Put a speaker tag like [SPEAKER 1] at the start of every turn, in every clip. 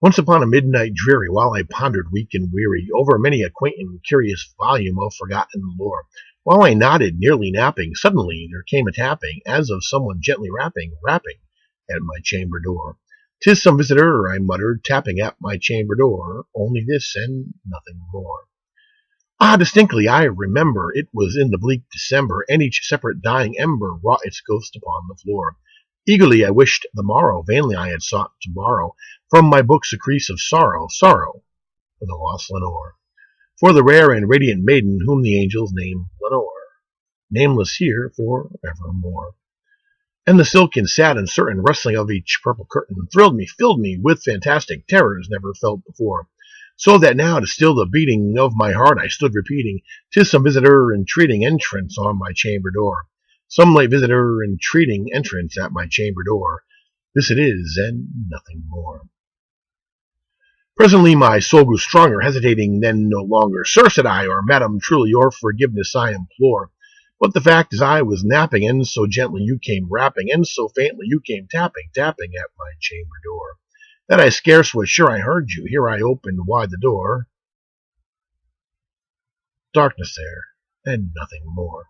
[SPEAKER 1] Once upon a midnight dreary, while I pondered weak and weary over many a quaint and curious volume of forgotten lore, while I nodded, nearly napping, suddenly there came a tapping, as of someone gently rapping at my chamber door. "'Tis some visitor," I muttered, tapping at my chamber door, "only this and nothing more." Ah, distinctly I remember it was in the bleak December, and each separate dying ember wrought its ghost upon the floor. Eagerly I wished the morrow, vainly I had sought to borrow from my books a crease of sorrow for the lost Lenore, for the rare and radiant maiden whom the angels name Lenore, nameless here for evermore. And the silken, sad, uncertain rustling of each purple curtain thrilled me, filled me with fantastic terrors never felt before. So that now, to still the beating of my heart, I stood repeating, "'Tis some visitor entreating entrance on my chamber door. Some late visitor entreating entrance at my chamber door. This it is, and nothing more." Presently my soul grew stronger, hesitating then no longer. "Sir," said I, "or madam, truly your forgiveness I implore. But the fact is I was napping, and so gently you came rapping, and so faintly you came tapping at my chamber door, that I scarce was sure I heard you. Here I opened wide the door. Darkness there, and nothing more."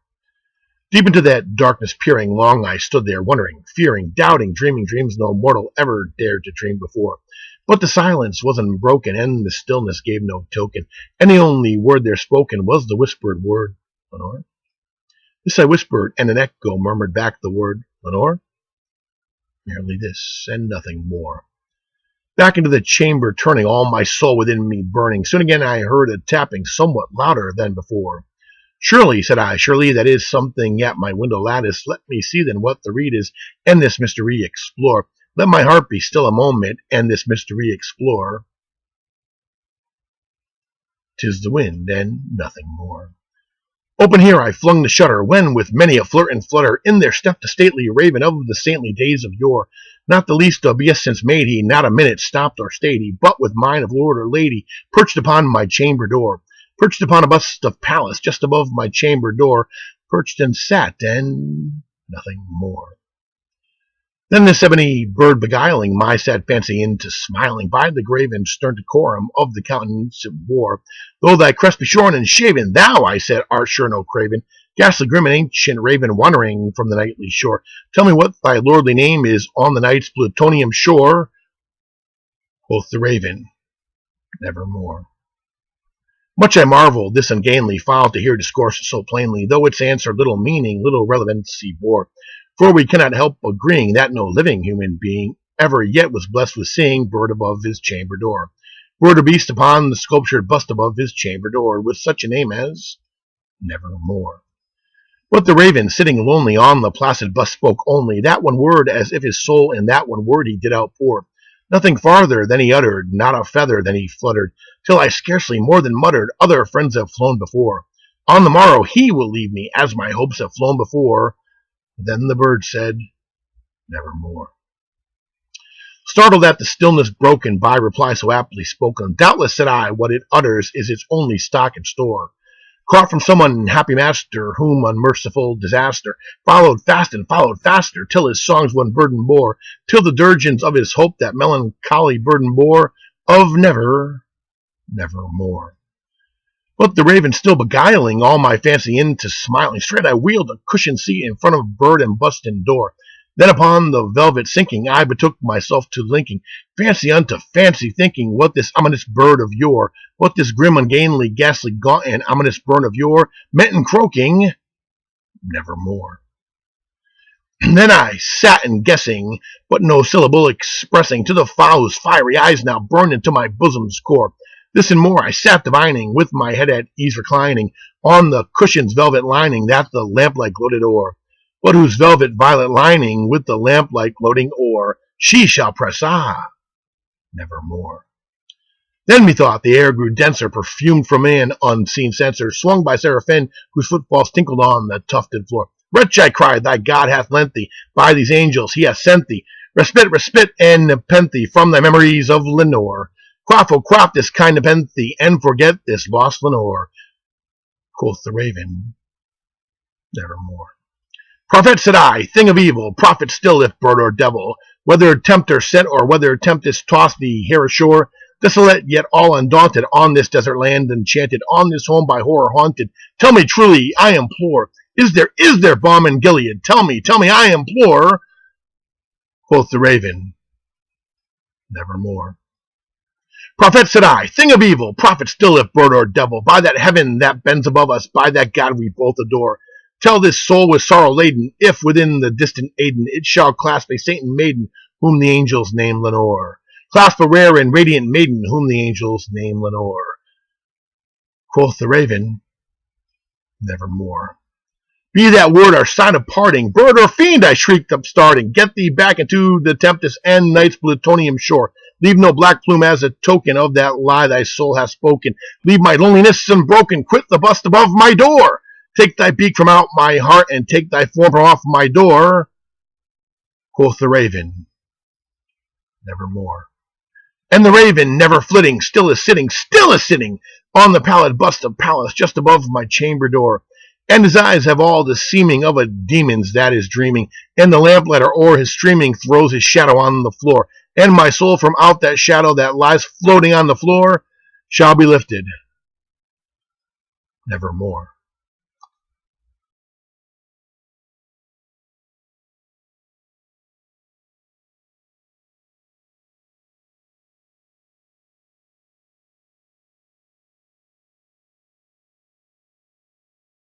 [SPEAKER 1] Deep into that darkness peering, long I stood there, wondering, fearing, doubting, dreaming dreams no mortal ever dared to dream before. But the silence was unbroken, and the stillness gave no token, and the only word there spoken was the whispered word, "Lenore." This I whispered, and an echo murmured back the word, "Lenore?" Merely this, and nothing more. Back into the chamber turning, all my soul within me burning, soon again I heard a tapping somewhat louder than before. "Surely," said I, "surely that is something at my window lattice. Let me see then what the rede is, and this mystery explore. Let my heart be still a moment, and this mystery explore." "'Tis the wind, and nothing more." Open here I flung the shutter, when with many a flirt and flutter in there stepped a stately raven of the saintly days of yore. Not the least obeisance made he, not a minute stopped or stayed he, but with mine of lord or lady perched upon my chamber door, perched upon a bust of Pallas just above my chamber door, perched and sat, and nothing more. Then this ebony bird beguiling my sad fancy into smiling, by the grave and stern decorum of the countenance it wore, "Though thy crest be shorn and shaven, thou," I said, "art sure no craven, ghastly grim and ancient raven, wandering from the nightly shore. Tell me what thy lordly name is on the night's plutonium shore." Quoth the raven, "Nevermore." Much I marveled this ungainly fowl to hear discourse so plainly, though its answer little meaning, little relevancy bore. For we cannot help agreeing that no living human being ever yet was blessed with seeing bird above his chamber door, bird or beast upon the sculptured bust above his chamber door, with such a name as Nevermore. But the raven, sitting lonely on the placid bust, spoke only that one word, as if his soul in that one word he did outpour. Nothing farther than he uttered, not a feather than he fluttered, till I scarcely more than muttered, "Other friends have flown before. On the morrow he will leave me, as my hopes have flown before." Then the bird said, "Nevermore." Startled at the stillness broken by reply so aptly spoken, "Doubtless," said I, "what it utters is its only stock and store, caught from some unhappy master, whom unmerciful disaster followed fast and followed faster, till his songs one burden bore, till the dirges of his hope that melancholy burden bore, of nevermore." But the raven still beguiling all my fancy into smiling, straight I wheeled a cushioned seat in front of bird and bust and door. Then upon the velvet sinking, I betook myself to linking fancy unto fancy, thinking what this ominous bird of yore, what this grim, ungainly, ghastly, gaunt, and ominous bird of yore meant in croaking "Nevermore." Then I sat and guessing, but no syllable expressing, to the fowl whose fiery eyes now burned into my bosom's core. This and more I sat divining, with my head at ease reclining on the cushion's velvet lining that the lamplight gloated o'er, but whose velvet violet lining with the lamplight gloating o'er she shall press, nevermore. Then methought the air grew denser, perfumed from an unseen censer, swung by seraphim whose footfalls tinkled on the tufted floor. "Wretch," I cried, "thy God hath lent thee, by these angels he hath sent thee, respite, and nepenthe from thy memories of Lenore. Quaff, oh quaff this kind nepenthe, and forget this lost Lenore." Quoth the raven, "Nevermore." "Prophet," said I, "thing of evil, prophet still, if bird or devil, Whether tempter set or whether tempest tossed thee here ashore, desolate yet all undaunted, on this desert land enchanted, on this home by horror haunted, tell me truly, I implore, is there balm in Gilead? Tell me, I implore. Quoth the raven, nevermore. Prophet, said I, thing of evil, prophet still if bird or devil, by that heaven that bends above us, by that God we both adore, tell this soul with sorrow laden, if within the distant Aden it shall clasp a saint and maiden, whom the angels name Lenore. Clasp a rare and radiant maiden, whom the angels name Lenore. Quoth the raven, nevermore. Be that word our sign of parting, bird or fiend, I shrieked upstarting, get thee back into the tempest and night's plutonium shore. Leave no black plume as a token of that lie thy soul hath spoken. Leave my loneliness unbroken, quit the bust above my door. Take thy beak from out my heart, and take thy form from off my door. Quoth the raven, nevermore. And the raven, never flitting, still is sitting, on the pallid bust of Pallas, just above my chamber door. And his eyes have all the seeming of a demon's that is dreaming, and the lamplighter o'er his streaming throws his shadow on the floor, and my soul from out that shadow that lies floating on the floor shall be lifted nevermore.